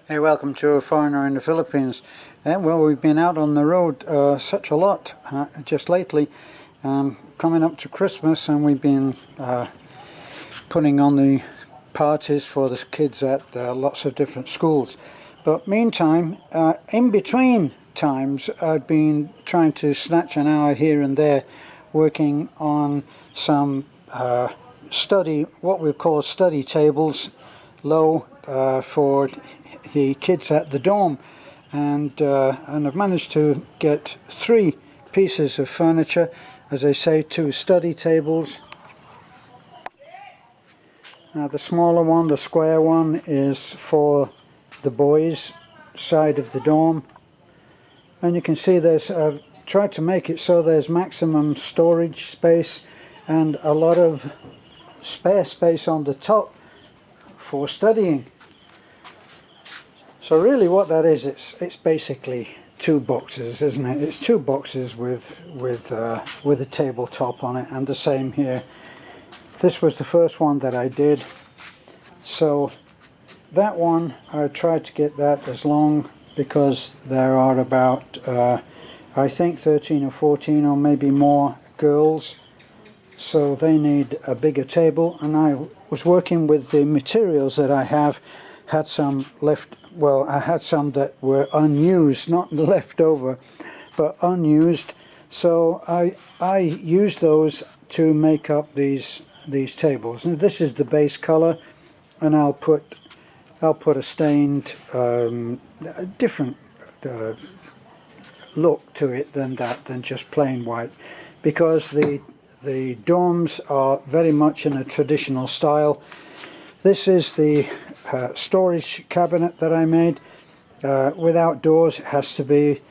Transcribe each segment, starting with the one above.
Hey, welcome to A Foreigner in the Philippines. Well, we've been out on the road such a lot just lately, coming up to Christmas, and we've been putting on the parties for the kids at lots of different schools. But meantime, in between times, I've been trying to snatch an hour here and there working on some what we call study tables, low for the kids at the dorm, and I've managed to get 3 pieces of furniture, as I say, 2 study tables. Now the smaller one, the square one, is for the boys' side of the dorm, and you can see I've tried to make it so there's maximum storage space and a lot of spare space on the top for studying. So really what that is, it's basically 2 boxes, isn't it? It's 2 boxes with a tabletop on it, and the same here. This was the first one that I did, so that one I tried to get that as long, because there are about I think 13 or 14 or maybe more girls, so they need a bigger table. And I was working with the materials that I had some left. Well, I had some that were unused, not left over, but unused. So I used those to make up these tables. And this is the base color, and I'll put a stained different look to it than just plain white, because the dorms are very much in a traditional style. This is the storage cabinet that I made without doors. It has to be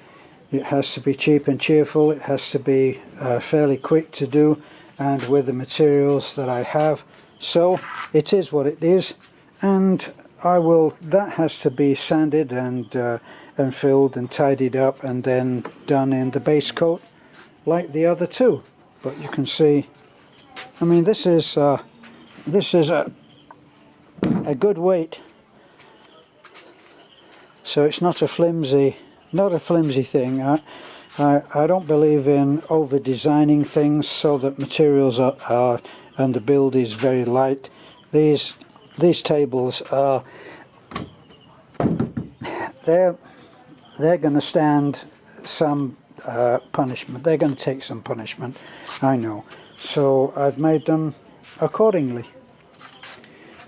cheap and cheerful. It has to be fairly quick to do, and with the materials that I have. So it is what it is, and that has to be sanded and filled and tidied up and then done in the base coat like the other 2. But you can see, I mean, this is a good weight, so it's not a flimsy thing. I don't believe in over designing things so that materials are and the build is very light. These tables are they're going to stand some punishment. They're going to take some punishment, I know. So I've made them accordingly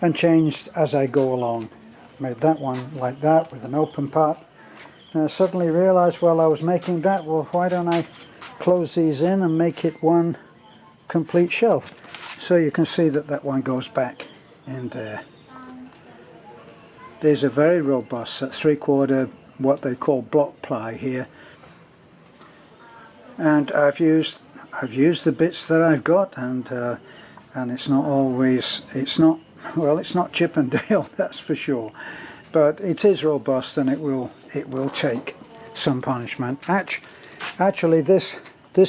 and changed as I go along. Made that one like that with an open part. And I suddenly realized while I was making that, well, why don't I close these in and make it one complete shelf? So you can see that one goes back in there. These are very robust, 3/4 what they call block ply here. And I've used the bits that I've got, and it's not always, it's not Chip and Dale, that's for sure, but it is robust, and it will take some punishment. Actually this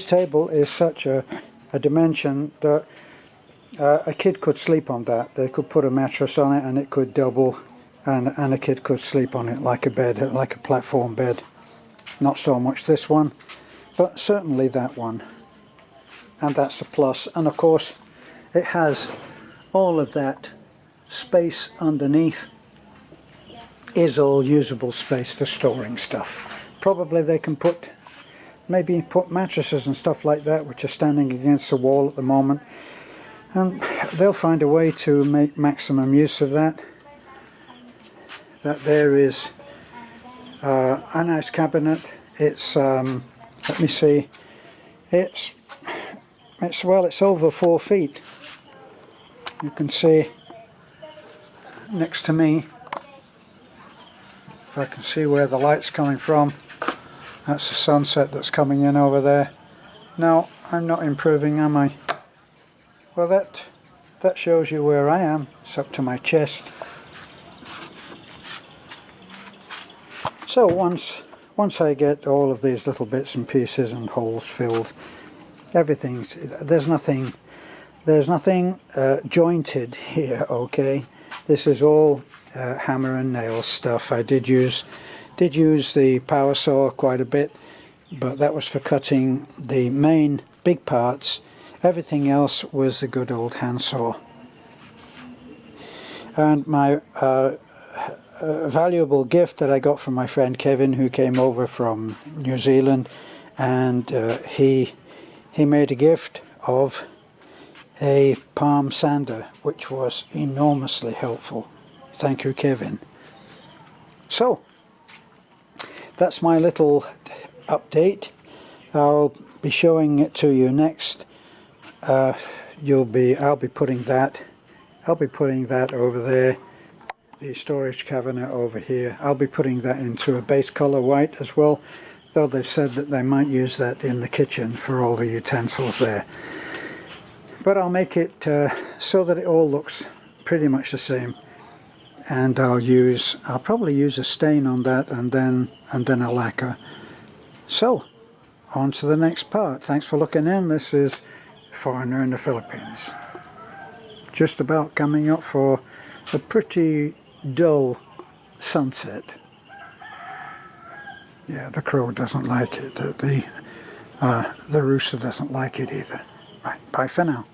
table is such a dimension that a kid could sleep on that. They could put a mattress on it and it could double, and a kid could sleep on it like a bed, like a platform bed. Not so much this one, but certainly that one, and that's a plus. And of course it has all of that space underneath is all usable space for storing stuff. Probably they can put mattresses and stuff like that, which are standing against the wall at the moment, and they'll find a way to make maximum use of that. That there is a nice cabinet. It's let me see, it's over 4 feet. You can see next to me, if I can see where the light's coming from, that's the sunset that's coming in over there. Now, I'm not improving, am I? Well, that shows you where I am. It's up to my chest. So once I get all of these little bits and pieces and holes filled, there's nothing jointed here, okay? This is all hammer and nail stuff. I did use the power saw quite a bit, but that was for cutting the main big parts. Everything else was the good old handsaw. And my valuable gift that I got from my friend Kevin, who came over from New Zealand, and he made a gift of a palm sander, which was enormously helpful. Thank you, Kevin. So that's my little update. I'll be showing it to you next. I'll be putting that over there, the storage cabinet over here. I'll be putting that into a base color white as well, though they've said that they might use that in the kitchen for all the utensils there. But I'll make it so that it all looks pretty much the same, and I'll probably use a stain on that and then a lacquer. So on to the next part. Thanks for looking in. This is Foreigner in the Philippines. Just about coming up for a pretty dull sunset. Yeah, the crow doesn't like it. The rooster doesn't like it either. Right, bye for now.